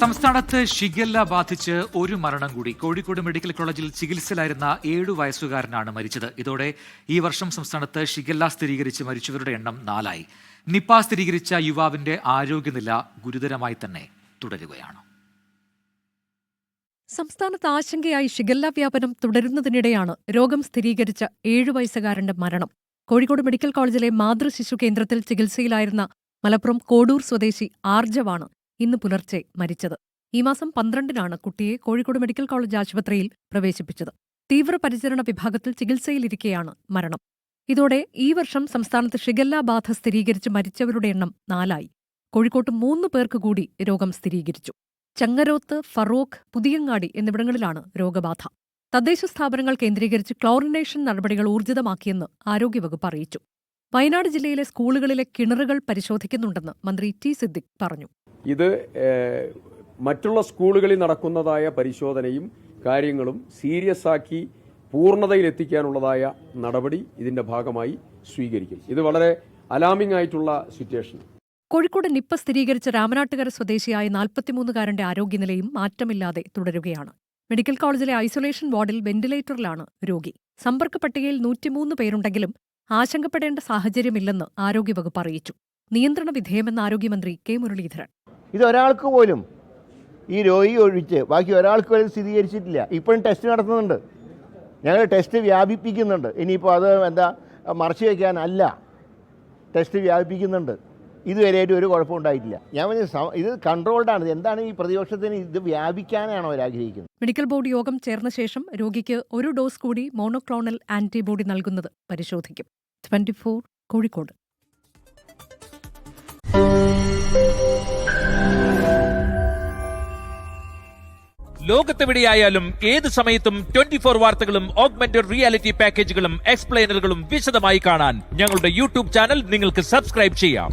സംസ്ഥാനത്ത് ഷിഗല്ല ബാധിച്ച് ഒരു മരണം കൂടി. കോഴിക്കോട് മെഡിക്കൽ കോളേജിൽ ചികിത്സയിലായിരുന്ന 7 വയസ്സുകാരനാണ് മരിച്ചത്. ഇതോടെ ഈ വർഷം സംസ്ഥാനത്ത് ഷിഗല്ല സ്ഥിരീകരിച്ച് മരിച്ചവരുടെ എണ്ണം 4ആയി. നിപ സ്ഥിരീകരിച്ച യുവാവിന്റെ ആരോഗ്യനില ഗുരുതരമായി തന്നെ തുടരുകയാണ്. സംസ്ഥാനത്ത് ആശങ്കയായി ഷിഗല്ല വ്യാപനം തുടരുന്നതിനിടെയാണ് രോഗം സ്ഥിരീകരിച്ച 7 വയസ്സുകാരന്റെ മരണം. കോഴിക്കോട് മെഡിക്കൽ കോളേജിലെ മാതൃശിശു കേന്ദ്രത്തിൽ ചികിത്സയിലായിരുന്ന മലപ്പുറം കോഡൂർ സ്വദേശി ആർജവാണ് ഇന്ന് പുലർച്ചെ മരിച്ചത്. ഈ മാസം 12-നാണ് കുട്ടിയെ കോഴിക്കോട് മെഡിക്കൽ കോളേജ് ആശുപത്രിയിൽ പ്രവേശിപ്പിച്ചത്. തീവ്രപരിചരണ വിഭാഗത്തിൽ ചികിത്സയിലിരിക്കെയാണ് മരണം. ഇതോടെ ഈ വർഷം സംസ്ഥാനത്ത് ഷിഗല്ല ബാധ സ്ഥിരീകരിച്ച് മരിച്ചവരുടെ എണ്ണം 4ആയി. കോഴിക്കോട്ട് 3 പേർക്ക് കൂടി രോഗം സ്ഥിരീകരിച്ചു. ചങ്ങരോത്ത്, ഫറോക്ക്, പുതിയങ്ങാടി എന്നിവിടങ്ങളിലാണ് രോഗബാധ. തദ്ദേശ സ്ഥാപനങ്ങൾ കേന്ദ്രീകരിച്ച് ക്ലോറിനേഷൻ നടപടികൾ ഊർജിതമാക്കിയെന്ന് ആരോഗ്യവകുപ്പ് അറിയിച്ചു. വയനാട് ജില്ലയിലെ സ്കൂളുകളിലെ കിണറുകൾ പരിശോധിക്കുന്നുണ്ടെന്ന് മന്ത്രി ടി സിദ്ദിഖ് പറഞ്ഞു. ഇത് മറ്റുള്ള സ്കൂളുകളിൽ നടക്കുന്നതായ പരിശോധനയും കാര്യങ്ങളും സീരിയസ് ആക്കി പൂർണ്ണതയിലെത്തിക്കാനുള്ളതായ നടപടി ഇതിന്റെ ഭാഗമായി സ്വീകരിക്കും. ഇത് വളരെ അലാമിംഗ് ആയിട്ടുള്ള സിറ്റുവേഷൻ. കോഴിക്കോട് നിപ്പ സ്ഥിരീകരിച്ച രാമനാട്ടുകര സ്വദേശിയായ 43-കാരന്റെ ആരോഗ്യനിലയും മാറ്റമില്ലാതെ തുടരുകയാണ്. മെഡിക്കൽ കോളേജിലെ ഐസൊലേഷൻ വാർഡിൽ വെന്റിലേറ്ററിലാണ് രോഗി. സമ്പർക്ക പട്ടികയിൽ 103 പേരുണ്ടെങ്കിലും ആശങ്കപ്പെടേണ്ട സാഹചര്യമില്ലെന്ന് ആരോഗ്യവകുപ്പ് അറിയിച്ചു. നിയന്ത്രണ വിധേയമെന്ന് ആരോഗ്യമന്ത്രി കെ മുരളീധരൻ. ഇത് ഒരാൾക്ക് പോലും, ഈ രോഗി ഒഴിച്ച് ബാക്കി ഒരാൾക്ക് പോലും സ്ഥിരീകരിച്ചിട്ടില്ല. ഇപ്പോഴും ടെസ്റ്റ് നടത്തുന്നുണ്ട്. ഞങ്ങൾ ടെസ്റ്റ് വ്യാപിപ്പിക്കുന്നുണ്ട്. ഇനിയിപ്പോൾ അത് മറച്ചു വയ്ക്കാനല്ല, ടെസ്റ്റ് വ്യാപിപ്പിക്കുന്നുണ്ട്. ഇതുവരെയായിട്ട് ഒരു കുഴപ്പമുണ്ടായിട്ടില്ല. ഞാൻ ഇത് കൺട്രോൾഡാണ്. എന്താണ് ഈ പ്രതിപക്ഷത്തിന് ഇത് വ്യാപിക്കാനാണോ അവരാഗ്രഹിക്കുന്നത്? മെഡിക്കൽ ബോർഡ് യോഗം ചേർന്ന ശേഷം രോഗിക്ക് ഒരു ഡോസ് കൂടി മോണോക്ലോണൽ ആന്റിബോഡി നൽകുന്നത് പരിശോധിക്കും. 24 കോഴിക്കോട്. ലോകത്തെവിടെയായാലും ഏത് സമയത്തും 24 വാർത്തകളും ഓഗ്മെന്റഡ് റിയാലിറ്റി പാക്കേജുകളും എക്സ്പ്ലെയിനറുകളും വിശദമായി കാണാൻ ഞങ്ങളുടെ യൂട്യൂബ് ചാനൽ നിങ്ങൾക്ക് സബ്സ്ക്രൈബ് ചെയ്യാം.